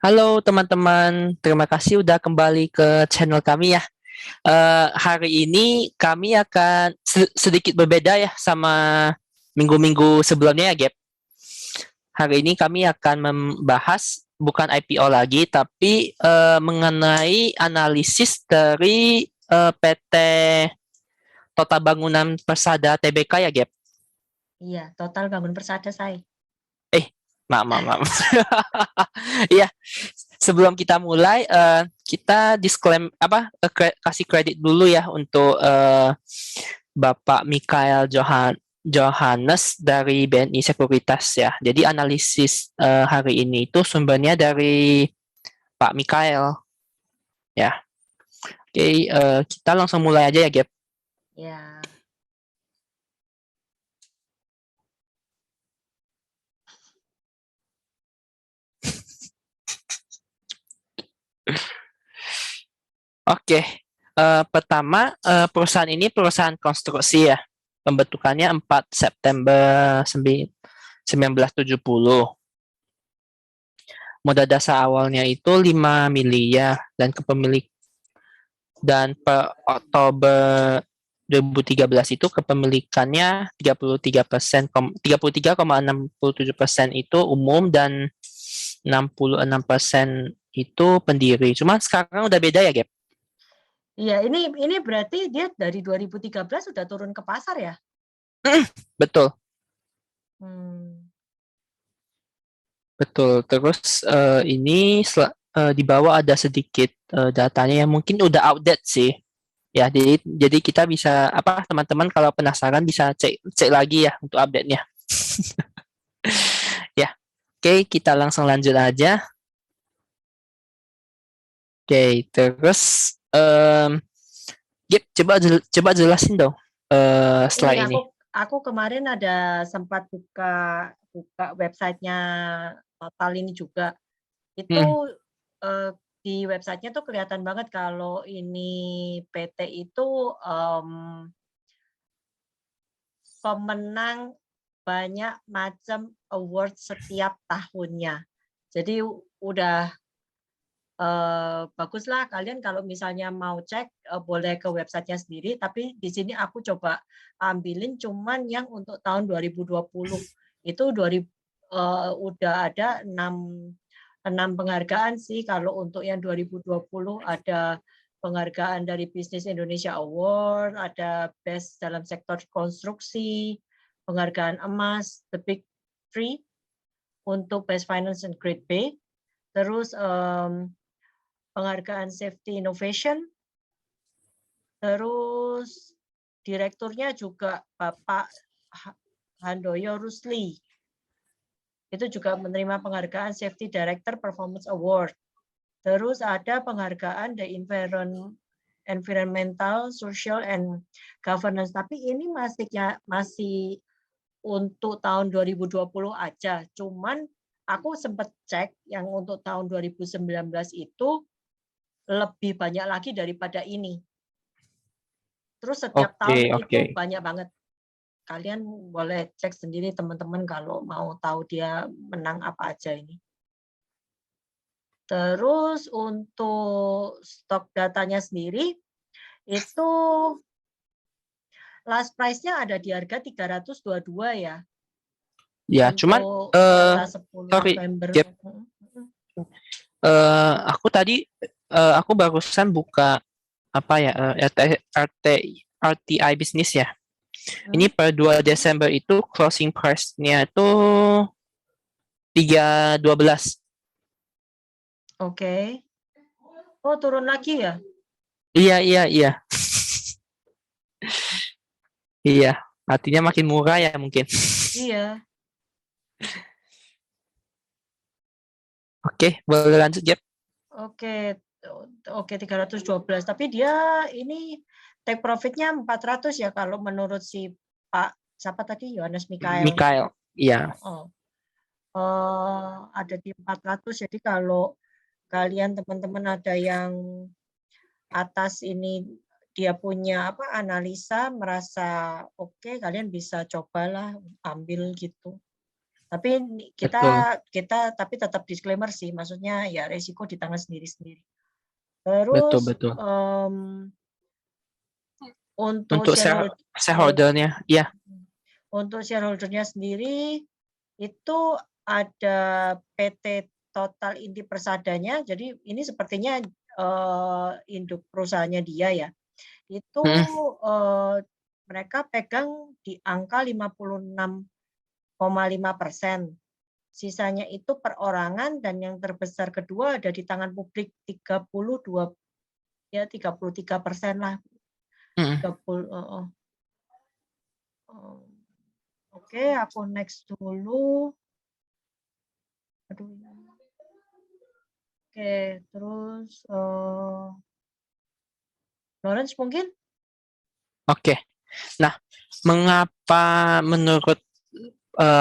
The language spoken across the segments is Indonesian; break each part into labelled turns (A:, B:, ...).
A: Halo teman-teman, terima kasih udah kembali ke channel kami ya. Hari ini kami akan sedikit berbeda ya sama minggu-minggu sebelumnya ya, Gap. Hari ini kami akan membahas bukan IPO lagi, tapi mengenai analisis dari PT Total Bangunan Persada Tbk ya, Gap.
B: Iya, total bangun persada saya.
A: Maaf. Iya, sebelum kita mulai, kita kasih kredit dulu ya untuk Bapak Mikael Johannes dari BNI Sekuritas ya. Jadi analisis hari ini itu sumbernya dari Pak Mikael ya. Oke, kita langsung mulai aja ya, Gap.
B: Ya,
A: Oke, pertama perusahaan ini perusahaan konstruksi ya. Pembentukannya 4 September 1970. Modal dasar awalnya itu 5 miliar dan per Oktober 2013 itu kepemilikannya 33,67% itu umum dan 66% itu pendiri. Cuma sekarang udah beda ya, Gap?
B: iya, ini berarti dia dari 2013 sudah turun ke pasar ya?
A: Betul.
B: Hmm.
A: Betul. Terus ini di bawah ada sedikit datanya yang mungkin udah outdated sih. Ya, jadi kita bisa teman-teman kalau penasaran bisa cek lagi ya untuk update-nya. Ya. Oke, kita langsung lanjut aja. Oke, terus Gip, coba jelasin dong setelah
B: Ini
A: ini.
B: aku kemarin ada sempat buka websitenya Total ini juga.
A: Hmm,
B: Itu di websitenya tuh kelihatan banget kalau ini PT itu pemenang banyak macam award setiap tahunnya. Jadi udah baguslah kalian kalau misalnya mau cek, boleh ke websitenya sendiri, tapi di sini aku coba ambilin cuman yang untuk tahun 2020. Itu udah ada 6 penghargaan sih, kalau untuk yang 2020 ada penghargaan dari Business Indonesia Award, ada Best dalam sektor konstruksi, penghargaan emas, The Big Three untuk Best Finance and Grade B, terus penghargaan Safety Innovation, terus direkturnya juga Bapak Handoyo Rusli. Itu juga menerima penghargaan Safety Director Performance Award. Terus ada penghargaan The Environmental, Social, and Governance. Tapi ini masih untuk tahun 2020 aja. Cuman aku sempat cek yang untuk tahun 2019 itu lebih banyak lagi daripada ini. Terus setiap tahun
A: oke.
B: itu banyak banget. Kalian boleh cek sendiri teman-teman kalau mau tahu dia menang apa aja ini. Terus untuk stok datanya sendiri itu last price-nya ada di harga 322 ya.
A: Ya, cuman
B: Untuk data 10
A: sorry,
B: November.
A: Gap. Aku tadi aku barusan buka RTI bisnis ya. Ini per 2 Desember itu closing price-nya itu 312.
B: Oke. Oh, turun lagi ya?
A: Iya. Iya, artinya makin murah ya mungkin.
B: Iya.
A: Oke, boleh lanjut, Jep.
B: Oke. Oke, 312. Tapi dia ini take profit-nya 400 ya kalau menurut si Pak siapa tadi? Yohanes Mikael.
A: Mikael, iya.
B: Oh. Ada di 400. Jadi kalau kalian teman-teman ada yang atas ini dia punya analisa merasa oke, kalian bisa cobalah ambil gitu. Tapi
A: betul.
B: kita tapi tetap disclaimer sih, maksudnya ya resiko di tangan sendiri-sendiri.
A: Betul,
B: Terus
A: betul.
B: untuk
A: Untuk shareholder-nya, ya.
B: untuk shareholder-nya sendiri itu ada PT Total Inti Persadanya. Jadi ini sepertinya induk perusahaannya dia ya. Itu mereka pegang di angka 56,5%. Sisanya itu perorangan dan yang terbesar kedua ada di tangan publik 32 ya 33% lah. 30 Oke, aku next dulu. Aduh. Oke, terus Lawrence mungkin?
A: Oke. Nah, mengapa menurut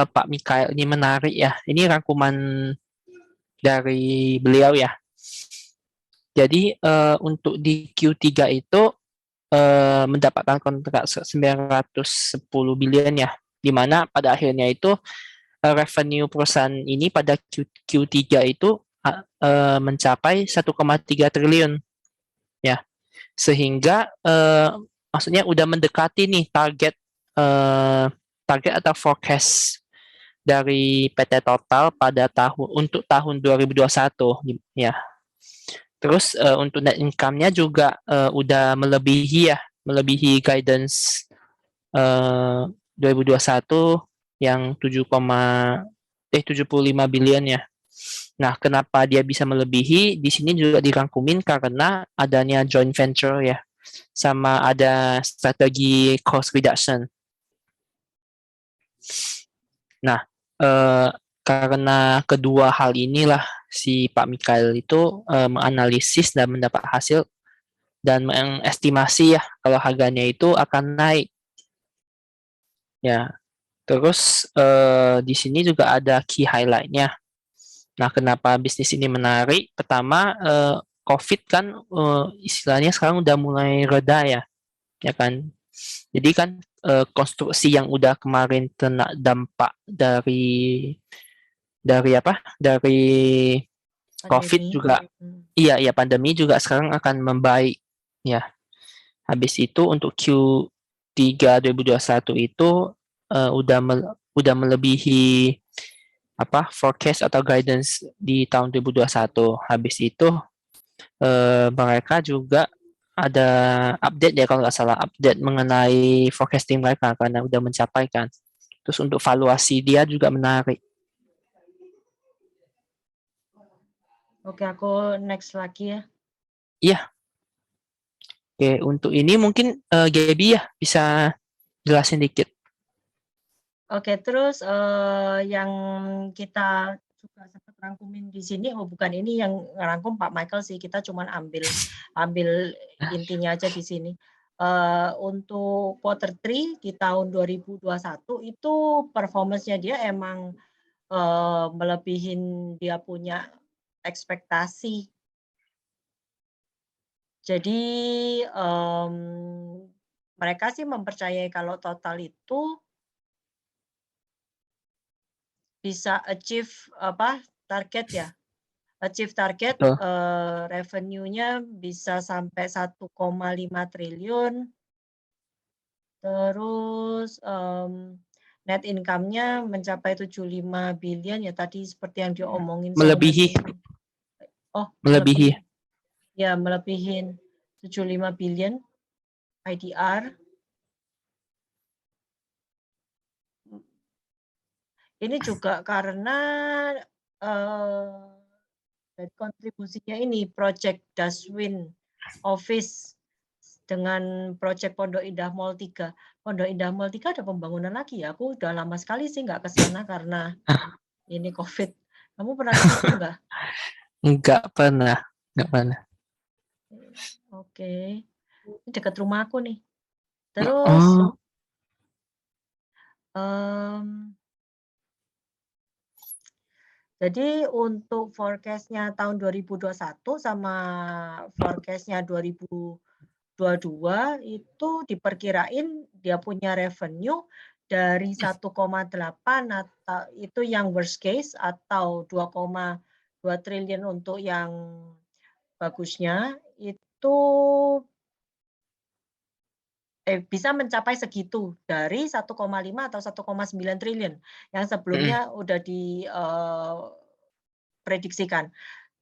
A: Pak Mikael ini menarik ya? Ini rangkuman dari beliau ya. Jadi untuk di Q3 itu mendapatkan kontrak 910 billion ya, di mana pada akhirnya itu revenue perusahaan ini pada Q3 itu mencapai 1,3 triliun ya, sehingga maksudnya udah mendekati nih target atau forecast dari PT Total pada untuk tahun 2021 ya. Terus untuk net income-nya juga udah melebihi guidance 2021 yang 75 billion ya. Nah, kenapa dia bisa melebihi? Di sini juga dirangkumin karena adanya joint venture ya, sama ada strategi cost reduction. Nah, karena kedua hal inilah si Pak Mikael itu menganalisis dan mendapat hasil dan mengestimasi ya kalau harganya itu akan naik. Ya, terus di sini juga ada key highlight-nya. Nah, kenapa bisnis ini menarik? Pertama, COVID kan istilahnya sekarang udah mulai reda ya kan. Jadi kan konstruksi yang udah kemarin kena dampak dari apa? Dari COVID
B: Pandemi.
A: juga, iya pandemi juga sekarang akan membaik ya. Habis itu untuk Q3 2021 itu udah melebihi apa forecast atau guidance di tahun 2021. Habis itu mereka juga ada update ya kalau nggak salah, update mengenai forecasting mereka karena udah mencapai kan. Terus untuk valuasi dia juga menarik.
B: Oke, aku next lagi ya.
A: Iya. Oke, untuk ini mungkin Gaby ya bisa jelasin dikit.
B: Oke, terus yang kita juga sempat rangkumin di sini, bukan ini yang ngerangkum Pak Michael sih, kita cuma ambil intinya aja di sini. Untuk quarter 3 di tahun 2021 itu performance-nya dia emang melebihin dia punya ekspektasi. Jadi mereka sih mempercayai kalau total itu bisa achieve target ya. Achieve target revenue-nya bisa sampai 1,5 triliun. Terus net income-nya mencapai 75 billion ya tadi seperti yang diomongin
A: Melebihi. Melebihi.
B: Ya, melebihin 75 billion IDR. Ini juga karena dari kontribusinya ini Project Daswin Office dengan Project Pondok Indah Mall 3. Pondok Indah Mall 3 ada pembangunan lagi ya? Aku udah lama sekali sih nggak ke sana karena ini COVID. Kamu pernah ke situ nggak?
A: Nggak pernah.
B: Oke. Ini dekat rumah aku nih. Terus jadi untuk forecast-nya tahun 2021 sama forecast-nya 2022 itu diperkirain dia punya revenue dari 1,8 atau itu yang worst case atau 2,2 triliun untuk yang bagusnya itu bisa mencapai segitu dari 1,5 atau 1,9 triliun yang
A: Mm-mm.
B: sebelumnya udah diprediksikan.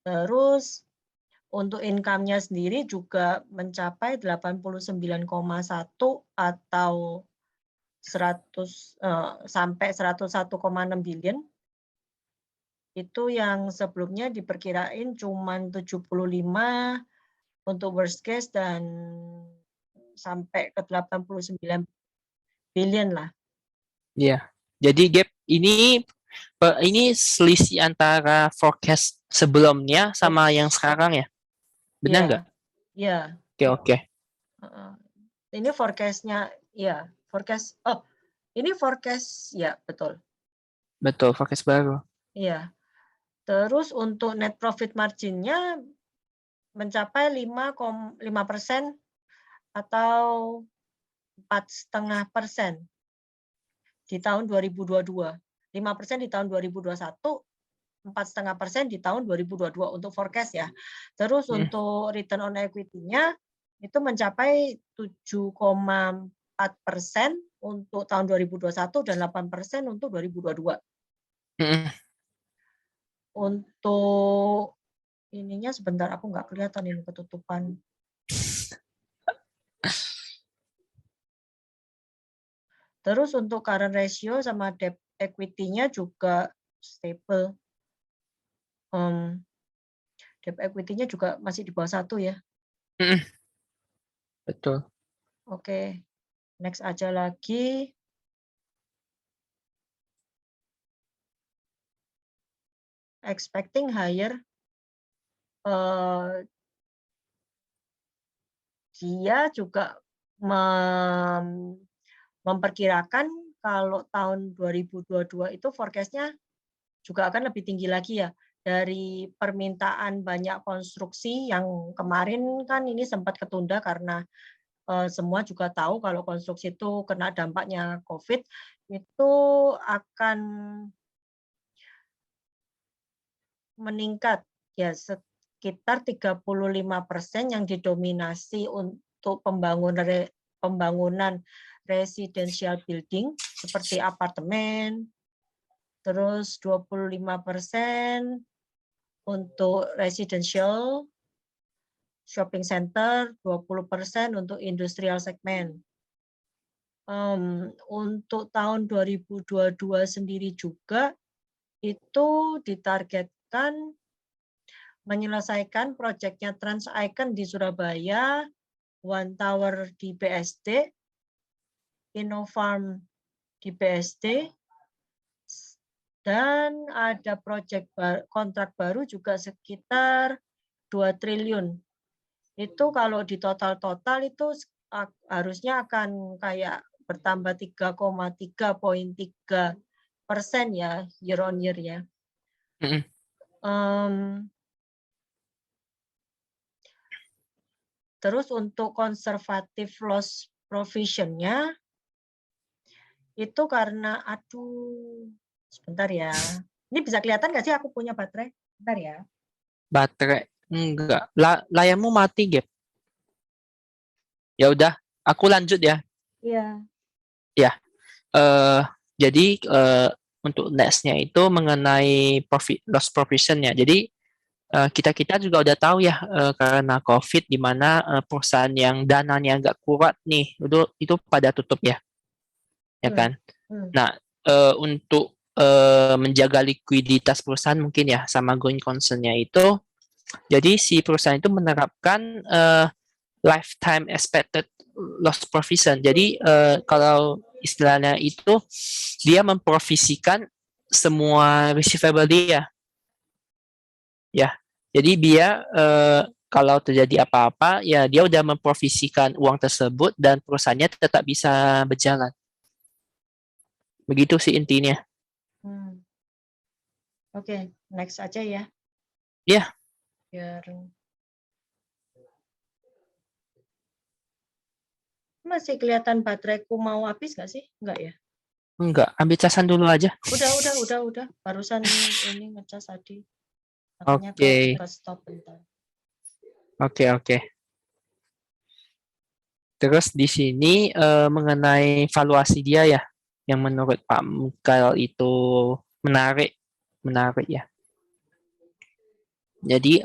B: Terus untuk income-nya sendiri juga mencapai 89,1 atau 100 sampai 101,6 billion. Itu yang sebelumnya diperkirain cuman 75 untuk worst case dan sampai ke 89 billion lah.
A: Iya. Jadi gap ini selisih antara forecast sebelumnya sama yang sekarang ya. Benar
B: Iya,
A: nggak?
B: iya.
A: Oke.
B: Heeh. Ini forecast-nya, ya, forecast. Oh, ini forecast, ya betul.
A: Betul, forecast baru.
B: Iya. Terus untuk net profit margin-nya mencapai 5,5% atau 4,5% di tahun 2022. 5% di tahun 2021, 4,5% di tahun 2022 untuk forecast ya. Terus
A: Mm.
B: untuk return on equity-nya itu mencapai 7,4% untuk tahun 2021 dan 8% untuk 2022.
A: Mm.
B: Untuk ininya sebentar, aku nggak kelihatan ini ketutupan. Terus untuk current ratio sama debt equity-nya juga stable. Debt equity-nya juga masih di bawah 1 ya.
A: Mm. Betul.
B: Oke, next aja lagi. Expecting higher, dia juga memperkirakan kalau tahun 2022 itu forecast-nya juga akan lebih tinggi lagi ya. Dari permintaan banyak konstruksi yang kemarin kan ini sempat ketunda karena semua juga tahu kalau konstruksi itu kena dampaknya COVID, itu akan meningkat ya sekitar 35% yang didominasi untuk pembangunan residential building seperti apartemen, terus 25% untuk residential, shopping center, 20% untuk industrial segmen. Untuk tahun 2022 sendiri juga itu ditargetkan menyelesaikan proyeknya Trans Icon di Surabaya, One Tower di BSD, Innofarm di BSD, dan ada proyek kontrak baru juga sekitar 2 triliun. Itu kalau di total-total itu harusnya akan kayak bertambah 3,3% ya year on year ya.
A: Mm.
B: Terus untuk konservatif loss provision-nya itu karena sebentar ya. Ini bisa kelihatan nggak sih aku punya baterai? Bentar ya.
A: Baterai enggak. Layarmu mati, Gap. Ya udah, aku lanjut ya.
B: Iya.
A: Ya. eh jadi untuk nextnya itu mengenai profit loss provision-nya. Jadi kita juga udah tahu ya karena COVID di mana perusahaan yang dananya agak kuat nih itu pada tutup ya
B: Hmm.
A: kan. Nah, untuk menjaga likuiditas perusahaan mungkin ya sama going concern-nya itu, jadi si perusahaan itu menerapkan lifetime expected loss provision. Jadi kalau istilahnya itu dia memprovisikan semua receivable dia, ya. Jadi dia kalau terjadi apa-apa, ya dia udah memprovisikan uang tersebut dan perusahaannya tetap bisa berjalan. Begitu sih intinya.
B: Oke, next aja ya.
A: Ya,
B: Biar masih kelihatan bateraiku mau habis nggak sih? Nggak ya?
A: Enggak, ambil casan dulu aja.
B: Udah. Barusan ini ngecas tadi. Makanya
A: Oke,
B: ke stop bentar.
A: oke. Terus di sini mengenai valuasi dia ya, yang menurut Pak Mikael itu menarik, menarik ya. Jadi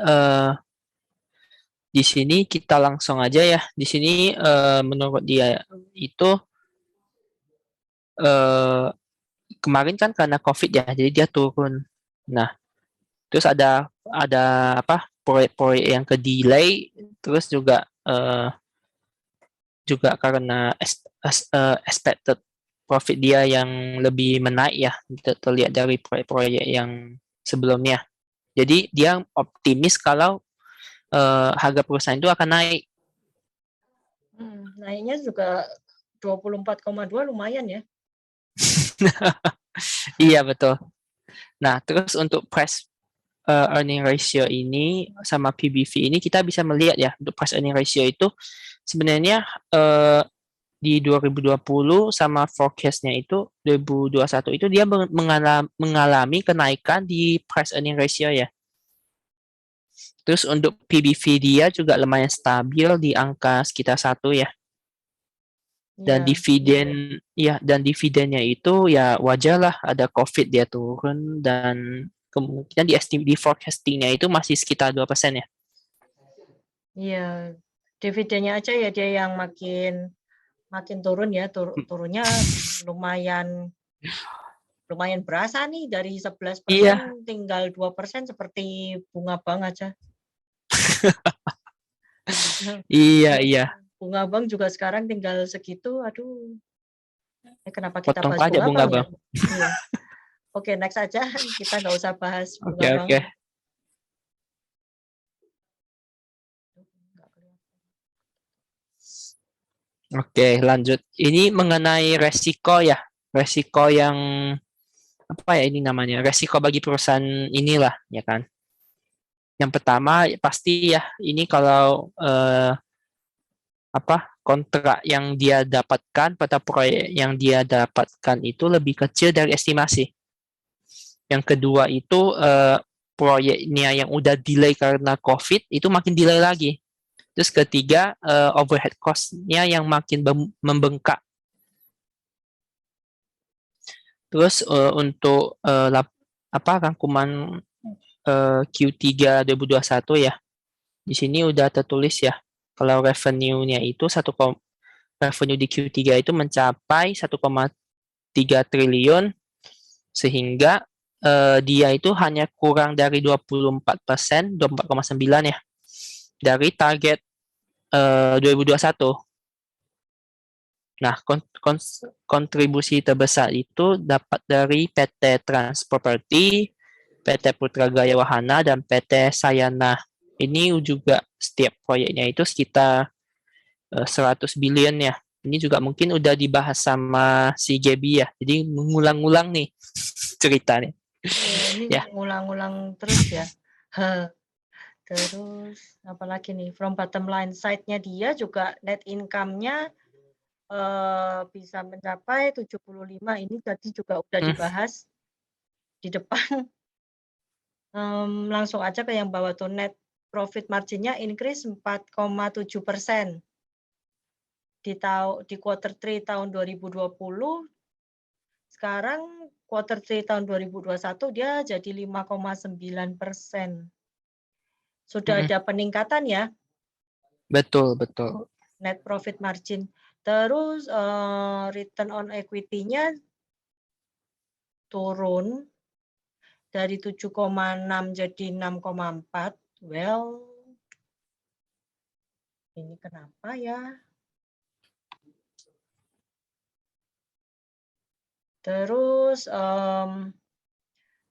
A: di sini kita langsung aja ya. Di sini menurut dia itu eh, kemarin kan karena COVID ya, jadi dia turun. Nah, terus ada apa proyek-proyek yang ke delay, terus juga karena expected profit dia yang lebih menaik ya, terlihat dari proyek-proyek yang sebelumnya. Jadi dia optimis kalau harga perusahaan itu akan naik.
B: Naiknya juga 24,2 lumayan ya.
A: Iya betul. Nah, terus untuk price earning ratio ini sama PBV ini kita bisa melihat ya, untuk price earning ratio itu sebenarnya di 2020 sama forecast-nya itu 2021 itu dia mengalami kenaikan di price earning ratio ya. Terus untuk PBV dia juga lumayan stabil di angka sekitar 1 ya. Dan
B: Iya.
A: dividennya itu ya wajar lah, ada COVID dia turun, dan kemungkinan di forecastingnya itu masih sekitar 2% ya.
B: Iya. Dividennya aja ya dia yang makin turun ya, turunnya lumayan berasa nih, dari 11%
A: Iya,
B: tinggal 2%, seperti bunga bank aja.
A: iya.
B: Bunga bank juga sekarang tinggal segitu. Aduh, kenapa kita
A: Potong
B: bahas
A: pajak
B: bunga
A: bunga
B: bank ya?
A: bang.
B: Iya. Oke, next aja. Kita nggak usah bahas bunga bank.
A: Oke. Oke, lanjut. Ini mengenai resiko ya. Resiko yang apa ya ini namanya? Resiko bagi perusahaan inilah, ya kan. Yang pertama pasti ya, ini kalau apa kontrak yang dia dapatkan pada proyek yang dia dapatkan itu lebih kecil dari estimasi. Yang kedua itu proyeknya yang udah delay karena COVID itu makin delay lagi. Terus ketiga overhead cost-nya yang makin membengkak. Terus untuk apa rangkuman Q3 2021 ya. Di sini udah tertulis ya. Kalau revenue-nya itu revenue di Q3 itu mencapai 1,3 triliun, sehingga dia itu hanya kurang dari 24%, 24,9 ya, dari target 2021. Nah, kontribusi terbesar itu dapat dari PT Trans Property, PT Putra Gaya Wahana, dan PT Sayana. Ini juga setiap proyeknya itu sekitar 100 billion ya. Ini juga mungkin udah dibahas sama si Gaby ya. Jadi mengulang-ulang nih ceritanya.
B: Ini
A: Ya,
B: ngulang-ulang terus ya. Terus apalagi nih, from bottom line side-nya dia juga net income-nya bisa mencapai 75. Ini tadi juga udah dibahas di depan. Langsung aja ke yang bawah tuh, net profit margin-nya increase 4,7% di quarter 3 tahun 2020. Sekarang quarter 3 tahun 2021 dia jadi 5,9%. Sudah ada peningkatan ya
A: betul.
B: net profit margin. Terus return on equity-nya turun dari 7,6 jadi 6,4. Well, ini kenapa ya? Terus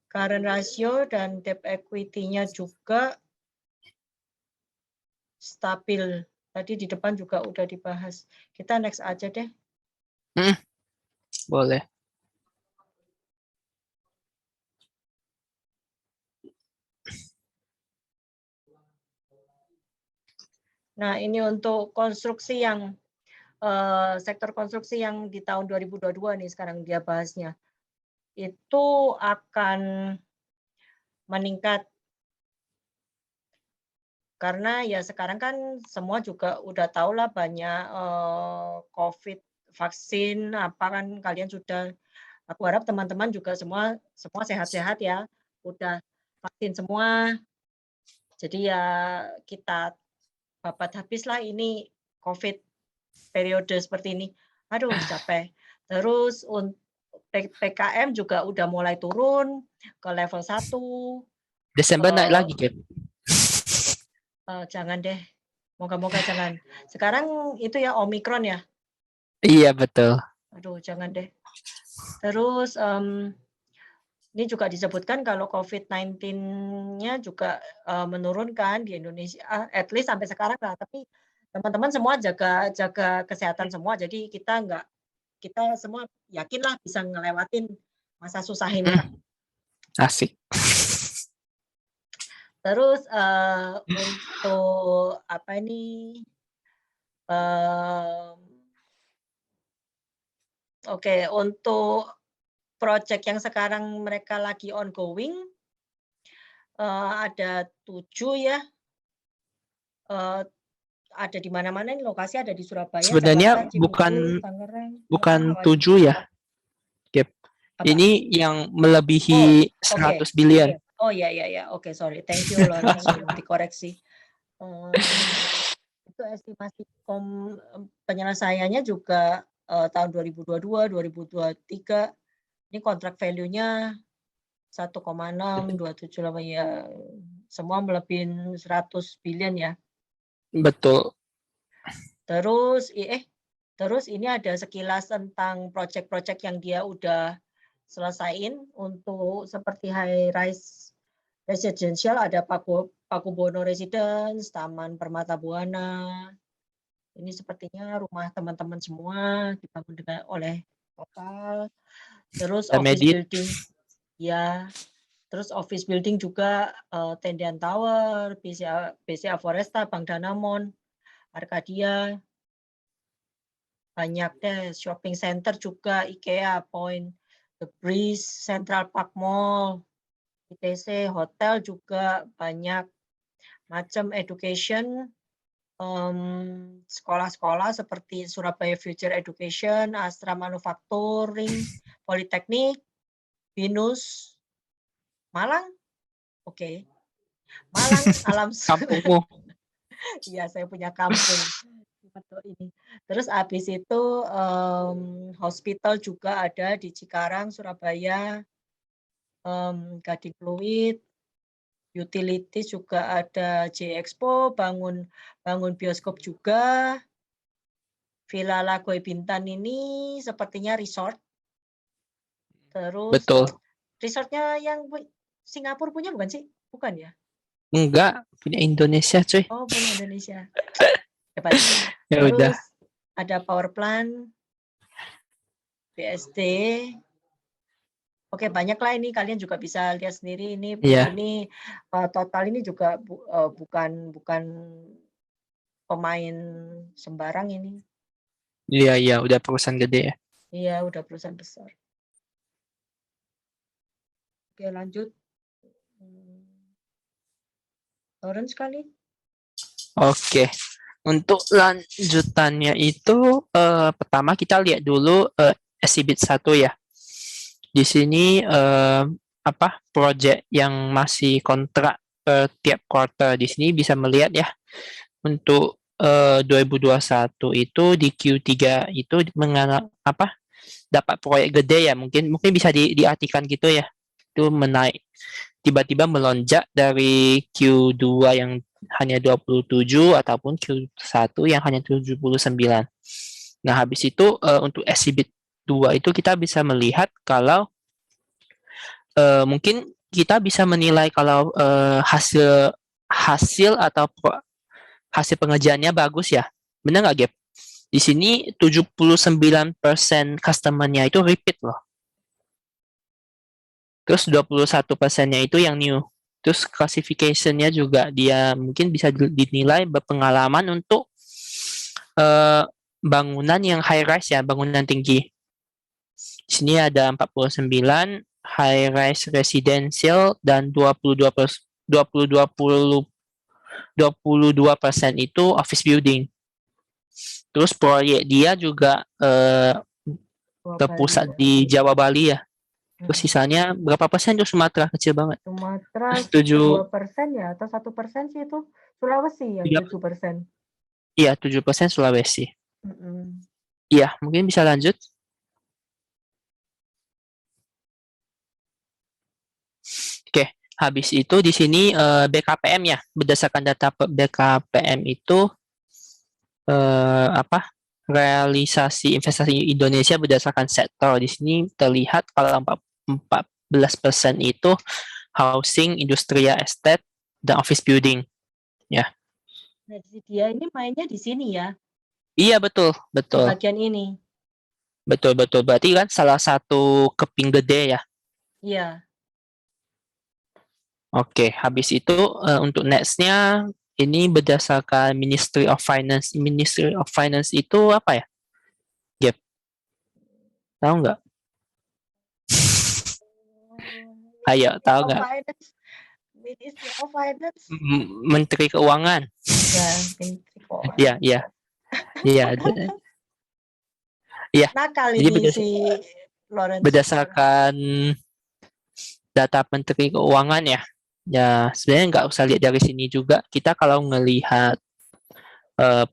B: current ratio dan debt equity-nya juga stabil. Tadi di depan juga udah dibahas. Kita next aja deh.
A: Boleh.
B: Nah, ini untuk konstruksi yang sektor konstruksi yang di tahun 2022 nih sekarang dia bahasnya, itu akan meningkat. Karena ya sekarang kan semua juga udah tahu lah banyak, COVID, vaksin, apa kan kalian sudah aku harap teman-teman juga semua sehat-sehat ya, udah vaksin semua. Jadi ya kita babat habislah ini COVID periode seperti ini. Aduh capek. Terus PKM juga udah mulai turun ke level 1.
A: Desember naik lagi, Gap.
B: Jangan deh, moga-moga jangan. Sekarang itu ya Omikron ya?
A: Iya, betul.
B: Aduh jangan deh. Terus, ini juga disebutkan kalau COVID-19-nya juga, menurun kan di Indonesia, at least sampai sekarang lah, tapi teman-teman semua jaga kesehatan semua, jadi kita semua yakinlah bisa ngelewatin masa susah ini.
A: Asik.
B: Terus, untuk apa ini, oke, untuk project yang sekarang mereka lagi ongoing, ada 7 ya, ada di mana-mana ini lokasi, ada di Surabaya,
A: Sebenarnya
B: Jakarta, Cibubur, Tangerang,
A: bukan
B: Hawaii.
A: 7 ya, Gap.
B: Apa?
A: Ini yang melebihi 100 billion.
B: Oh ya, oke sorry, thank you loh langsung dikoreksi. Itu estimasi penyelesaiannya juga tahun 2022, 2023 ini kontrak value-nya 1,627 ya, semua melebihi 100 billion ya.
A: Betul.
B: Terus ini ada sekilas tentang project-project yang dia udah selesain untuk seperti high rise residential, ada Pakubono Residence, Taman Permata Buana. Ini sepertinya rumah teman-teman semua dibangun oleh lokal. Terus office building, ya. Terus office building juga Tendian Tower, BCA Foresta, Bank Danamon, Arcadia. Banyak deh, shopping center juga, IKEA, Point, The Breeze, Central Park Mall, ITC, hotel juga banyak macam education, sekolah-sekolah seperti Surabaya Future Education, Astra Manufacturing, Politeknik, BINUS, Malang, oke. Malang, alam
A: kampungmu.
B: Iya, saya punya kampung. Ini. Terus habis itu hospital juga ada di Cikarang, Surabaya, Gading Pluit, utilities juga ada J Expo, bangun bioskop juga. Villa Lagoy Bintan ini sepertinya resort. Terus
A: Betul.
B: Resortnya yang Singapura punya bukan sih? Bukan ya?
A: Enggak, punya Indonesia, cuy.
B: Oh, punya Indonesia. Hebat.
A: Ya
B: Terus
A: udah.
B: ada power plant, BSD. Oke, banyak lah ini kalian juga bisa lihat sendiri ini.
A: Iya.
B: Ini total ini juga bukan pemain sembarang ini.
A: Iya, udah perusahaan gede ya.
B: Iya, udah perusahaan besar. Oke, lanjut. Orange sekali.
A: Oke. Untuk lanjutannya itu pertama kita lihat dulu exhibit 1 ya. Di sini project yang masih kontrak tiap quarter di sini bisa melihat ya. Untuk 2021 itu di Q3 itu dapat proyek gede ya, mungkin bisa diartikan gitu ya. Itu menaik tiba-tiba melonjak dari Q2 yang hanya 27 ataupun Q1 yang hanya 79. Nah, habis itu untuk exhibit 2 itu kita bisa melihat kalau mungkin kita bisa menilai kalau hasil atau hasil pengerjaannya bagus ya. Benar nggak, Gap? Di sini 79% customer-nya itu repeat loh. Terus 21%-nya itu yang new. Terus classification-nya juga dia mungkin bisa dinilai berpengalaman untuk bangunan yang high rise ya, bangunan tinggi. Di sini ada 49 high rise residential dan 22% itu office building. Terus proyek dia juga terpusat di Jawa Bali ya. Terus sisanya berapa persen tuh Sumatera, kecil banget.
B: Sumatera
A: Tujuh
B: 2% ya, atau 1% sih itu. Sulawesi yang 7%.
A: Iya, 7% Sulawesi.
B: Mm-mm.
A: Iya, mungkin bisa lanjut. Oke, habis itu di sini BKPM ya. Berdasarkan data BKPM itu apa? Realisasi investasi Indonesia berdasarkan sektor. Di sini terlihat kalau 14% itu housing, industrial estate, dan office building. Ya.
B: Nah, dia ini mainnya di sini ya,
A: Iya, betul,
B: di
A: betul.
B: bagian ini.
A: Betul, betul. Berarti kan salah satu keping gede ya.
B: Iya.
A: Oke, habis itu untuk next-nya ini berdasarkan Ministry of Finance. Ministry of Finance itu apa ya? Gap, tahu nggak? Ayo,
B: Ministry
A: tahu
B: of
A: nggak?
B: Finance. Ministry of Finance.
A: Menteri Keuangan.
B: Ya, Menteri Keuangan.
A: Iya, iya, iya, iya.
B: Nakal
A: Jadi
B: ini si Lawrence.
A: berdasarkan data Menteri Keuangan ya. Ya, sebenarnya nggak usah lihat dari sini juga. Kita kalau ngelihat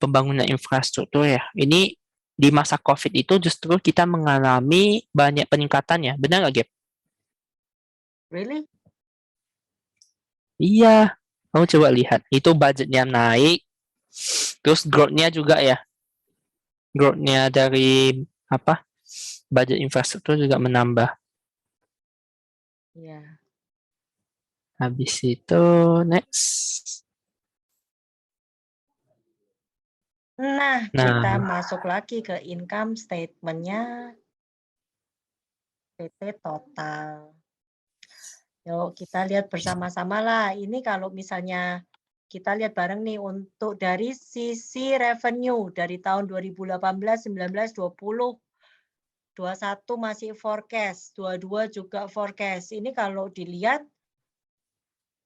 A: pembangunan infrastruktur ya, ini di masa COVID itu justru kita mengalami banyak peningkatan ya. Benar nggak, Gap?
B: Really?
A: Iya, kamu coba lihat. Itu budgetnya naik, terus growth-nya juga ya. Growth-nya dari apa? Budget infrastruktur juga menambah.
B: Iya.
A: Habis itu next.
B: Nah, kita
A: Nah,
B: masuk lagi ke income statement-nya PT total. Yuk kita lihat bersama-sama lah. Ini kalau misalnya kita lihat bareng nih untuk dari sisi revenue dari tahun 2018, 19, 20, 21 masih forecast, 22 juga forecast. Ini kalau dilihat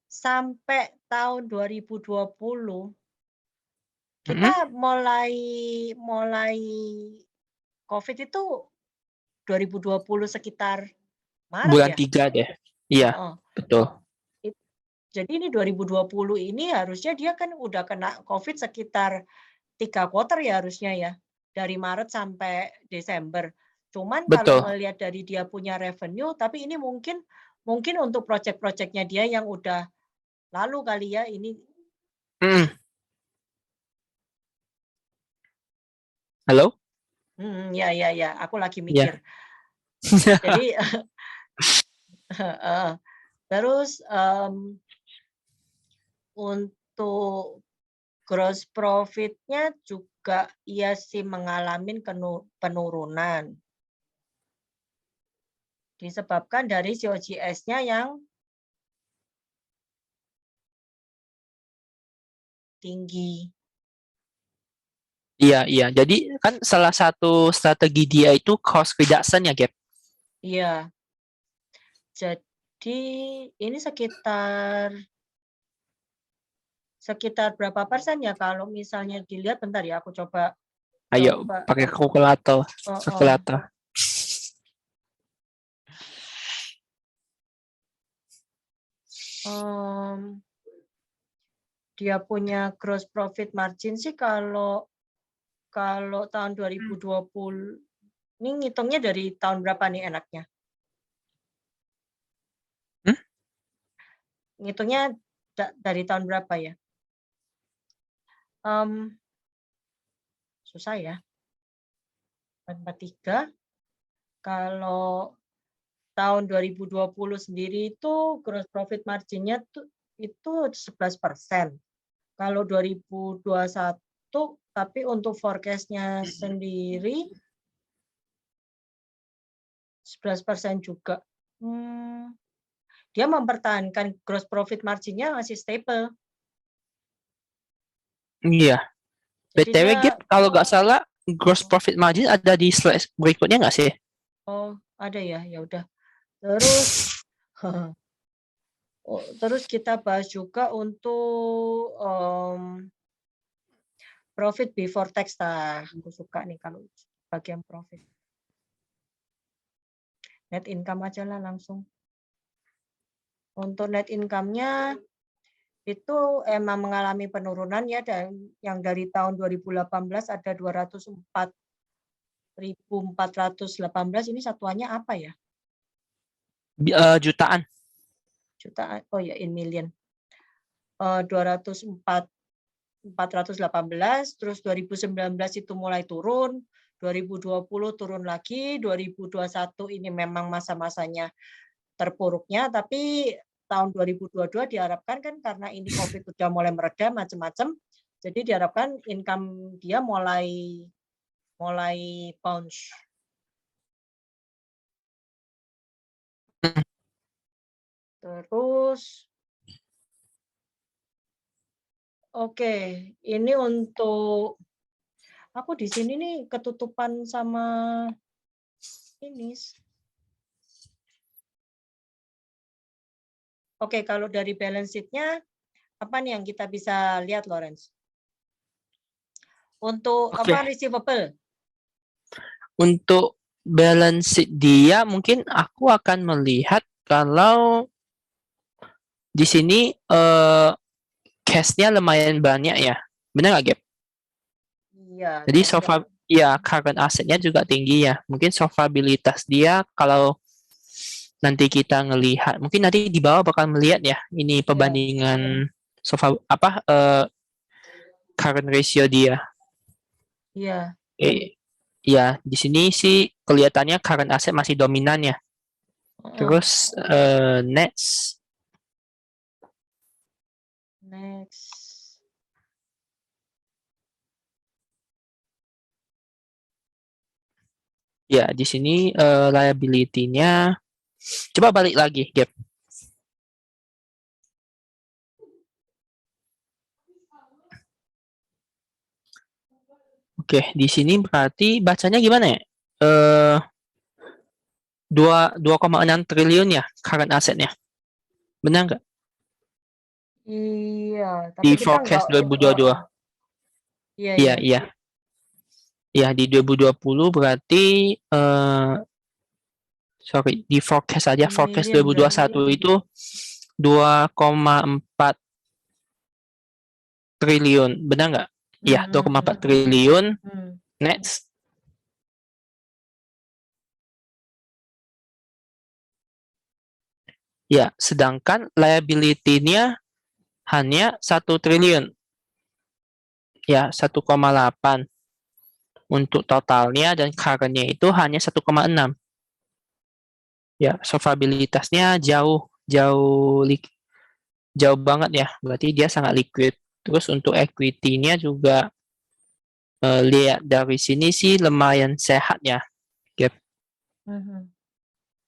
B: sampai tahun 2020 kita mulai COVID itu 2020 sekitar Maret
A: bulan
B: ya.
A: 3 deh. Iya,
B: Heeh.
A: betul.
B: Jadi ini 2020 ini harusnya dia kan udah kena COVID sekitar 3 quarter ya harusnya ya, dari Maret sampai Desember. Cuman kalau
A: Betul.
B: ngelihat dari dia punya revenue, tapi ini mungkin untuk project-project-nya dia yang udah lalu kali ya ini.
A: Mm. Halo?
B: Ya, aku lagi
A: Ya.
B: mikir. Jadi terus untuk gross profit-nya juga ia sih mengalami penurunan. Disebabkan dari COGS-nya yang tinggi.
A: Iya, iya. Jadi kan salah satu strategi dia itu cost reduction ya, Gap.
B: Iya. Jadi ini sekitar berapa persen ya kalau misalnya dilihat, bentar ya aku coba
A: Ayo, pakai kalkulator.
B: oh,
A: Kalkulator.
B: dia punya gross profit margin sih kalau tahun 2020 ini ngitungnya dari tahun berapa nih enaknya? Ngitungnya dari tahun berapa ya? Susah ya. 43 kalau tahun 2020 sendiri itu gross profit margin-nya itu 11%. Kalau 2021 tapi untuk forecast-nya sendiri 11% juga. Dia mempertahankan gross profit margin-nya masih stable.
A: Iya.
B: Jadi
A: BTW,
B: dia
A: Gap, kalau nggak salah, gross profit margin ada di slide berikutnya nggak sih?
B: Oh, ada ya, ya udah. Terus terus kita bahas juga untuk profit before tax. Aku suka nih kalau bagian profit. Net income aja lah langsung. Untuk net income-nya itu emang mengalami penurunan ya, dan yang dari tahun 2018 ada 204.418, ini satuannya apa ya?
A: Jutaan.
B: Jutaan. Oh ya, in million. 204.418, terus 2019 itu mulai turun, 2020 turun lagi, 2021 ini memang masa-masanya terpuruknya, tapi tahun 2022 diharapkan kan karena ini COVID sudah mulai mereda macam-macam, jadi diharapkan income dia mulai bounce. Terus oke, ini untuk aku di sini nih ketutupan sama ini. Oke, kalau dari balance sheet-nya, apa nih yang kita bisa lihat, Lawrence? Untuk receivable?
A: Untuk balance sheet dia, mungkin aku akan melihat kalau di sini cash-nya lumayan banyak ya. Benar nggak, Gap?
B: Iya.
A: Jadi current asset-nya juga tinggi ya. Mungkin solvabilitas dia kalau nanti kita ngelihat, mungkin nanti di bawah bakal melihat ya, ini perbandingan current ratio dia.
B: Iya.
A: Ya, di sini sih kelihatannya current asset masih dominan ya. Terus next. Ya, di sini liability-nya. Coba balik lagi, Gap. Oke, di sini berarti bacanya gimana ya? 2,6 triliun ya current asset-nya. Benar nggak?
B: Iya, tapi
A: Di
B: kita
A: forecast 2022. Iya. Ya, di 2020 berarti di forecast aja, forecast 2021 itu 2,4 triliun. Benar nggak? Iya, 2,4 triliun. Next. Ya, sedangkan liability-nya hanya 1 triliun. Ya, 1,8 untuk totalnya, dan current-nya itu hanya 1,6. Ya, solvabilitasnya jauh banget ya. Berarti dia sangat liquid. Terus untuk equity-nya juga lihat dari sini sih lumayan sehat ya. Gap.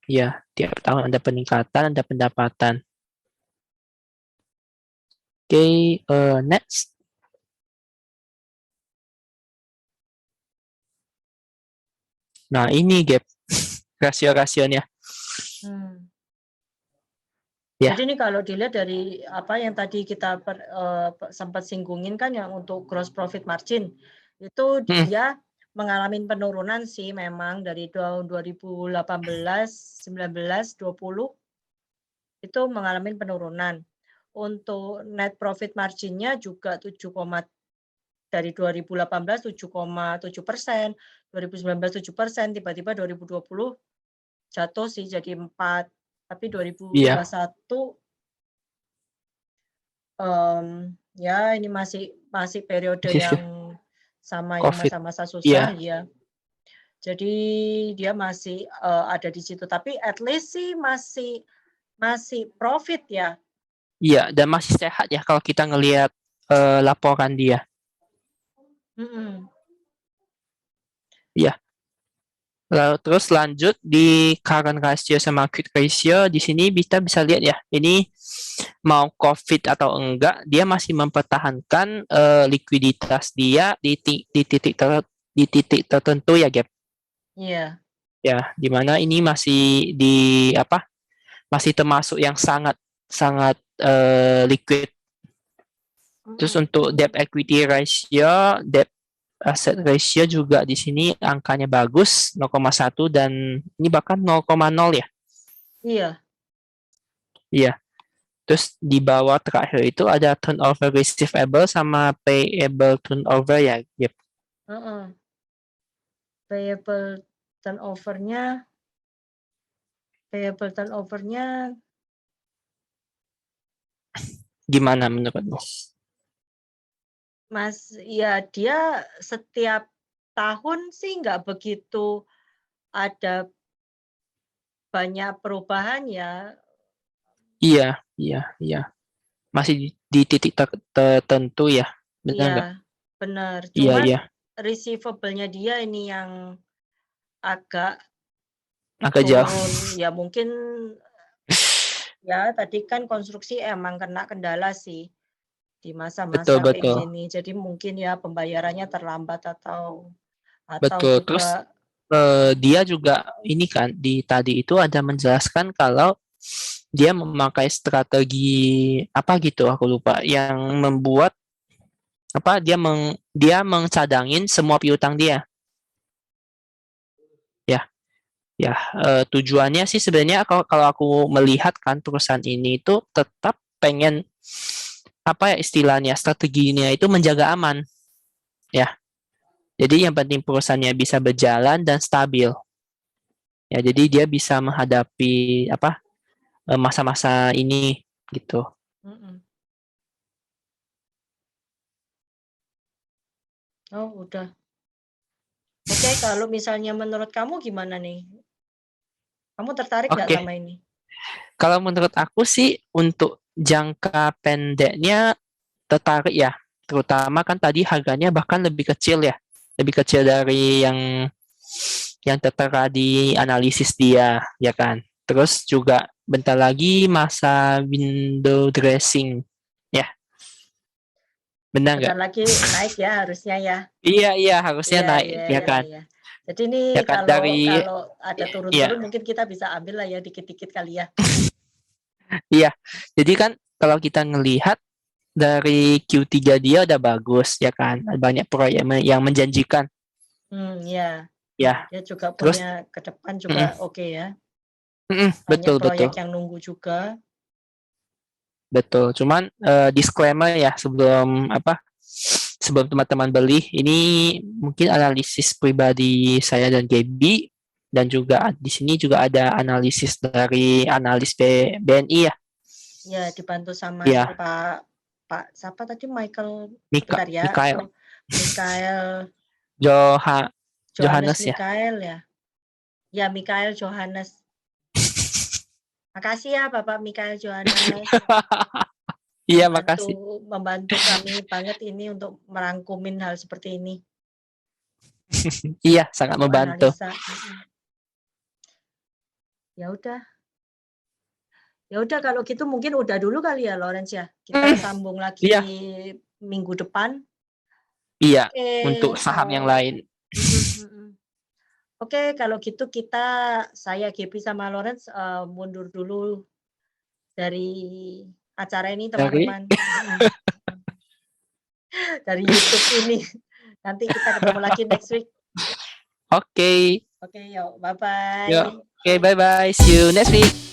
A: Ya, tiap tahun ada peningkatan, ada pendapatan. Oke, next. Nah, ini Gap. Rasio-rasionya.
B: Ya. Jadi ini kalau dilihat dari apa yang tadi kita sempat singgungin kan, yang untuk gross profit margin, itu dia mengalami penurunan sih memang dari tahun 2018, 19, 20 itu mengalami penurunan. Untuk net profit margin-nya juga dari 2018 7,7%, 2019 7%, tiba-tiba 2020 jatuh sih jadi 4%, tapi 2021 ya ini masih periode yang sama, yang masa-masa susah ya. Jadi dia masih ada di situ, tapi at least sih masih profit ya.
A: Iya, dan masih sehat ya kalau kita ngelihat laporan dia. Iya. Lalu terus lanjut di current ratio sama quick ratio, di sini kita bisa lihat ya, ini mau COVID atau enggak, dia masih mempertahankan likuiditas dia di di titik tertentu ya, Gap.
B: Iya.
A: Ya, di mana ini masih di apa? Masih termasuk yang sangat sangat liquid. Terus
B: Mm-mm.
A: untuk debt equity ratio, debt asset ratio juga di sini angkanya bagus 0,1 dan ini bahkan 0,0 ya.
B: Iya.
A: Iya. Terus di bawah terakhir itu ada turnover receivable sama payable turnover ya. Yep.
B: Heeh. Payable turnover-nya payable turnover-nya
A: Gimana menurutmu?
B: Mas, ya dia setiap tahun sih nggak begitu ada banyak perubahan ya.
A: Iya, iya, iya. Masih di titik tertentu ya. Benar
B: Iya,
A: nggak?
B: benar.
A: Iya,
B: Cuman
A: iya.
B: receivable-nya dia ini yang agak
A: Agak jauh.
B: turun. Ya mungkin ya tadi kan konstruksi emang kena kendala sih di
A: Betul,
B: masa-masa kayak
A: betul.
B: gini. Jadi mungkin ya pembayarannya terlambat atau
A: Betul. Terus
B: juga
A: dia juga ini kan di tadi itu ada menjelaskan kalau dia memakai strategi apa gitu aku lupa yang membuat apa dia mengcadangin semua piutang dia ya ya tujuannya sih sebenarnya kalau aku melihat kan perusahaan ini itu tetap pengen apa ya istilahnya strateginya itu menjaga aman ya jadi yang penting perusahaannya bisa berjalan dan stabil ya jadi dia bisa menghadapi apa masa-masa ini gitu.
B: mm-mm. Oh, udah. Oke, kalau misalnya menurut kamu gimana nih? Kamu tertarik nggak
A: Oke,
B: sama ini?
A: kalau menurut aku sih untuk jangka pendeknya tertarik ya, terutama kan tadi harganya bahkan lebih kecil ya, lebih kecil dari yang tertera di analisis dia, ya kan. Terus juga bentar lagi masa window dressing, ya, benar
B: Bentar
A: nggak?
B: lagi naik ya harusnya ya.
A: Iya iya harusnya
B: Iya,
A: naik,
B: iya,
A: ya
B: iya,
A: kan,
B: iya. Jadi ini
A: ya kan
B: kalau
A: dari,
B: kalau ada
A: iya
B: turun-turun mungkin kita bisa ambil lah ya dikit-dikit kali ya.
A: iya. Jadi kan kalau kita ngelihat dari Q3 dia udah bagus ya kan banyak proyek yang menjanjikan
B: Ya.
A: ya
B: Dia juga
A: terus
B: punya ke depan juga
A: mm,
B: oke ya. Banyak
A: betul
B: proyek
A: betul
B: yang nunggu juga.
A: betul cuman disclaimer ya sebelum apa sebelum teman-teman beli ini mungkin analisis pribadi saya dan Gaby dan juga di sini juga ada analisis dari analis BNI ya
B: Ya, dibantu sama
A: ya
B: siapa tadi Michael
A: Mika
B: bentar ya.
A: Mikael
B: Mikael Johannes
A: Johannes ya.
B: Mikael ya. Ya, Mikael Johannes. Makasih ya Bapak Mikael Johannes.
A: Iya
B: Membantu
A: makasih.
B: membantu kami banget ini untuk merangkumin hal seperti ini
A: Iya sangat
B: untuk
A: membantu.
B: analisa. Ya udah. Ya udah kalau gitu mungkin udah dulu kali ya Lawrence ya. Kita sambung lagi
A: Iya
B: minggu depan.
A: iya
B: Oke,
A: untuk saham yang
B: kalau
A: lain.
B: Oke, kalau gitu saya Gepi sama Lawrence mundur dulu dari acara ini
A: Dari
B: teman-teman. Dari YouTube ini. Nanti kita ketemu lagi next week.
A: oke.
B: Oke, yuk, bye-bye.
A: Yuk. Oke, bye bye. See you next week.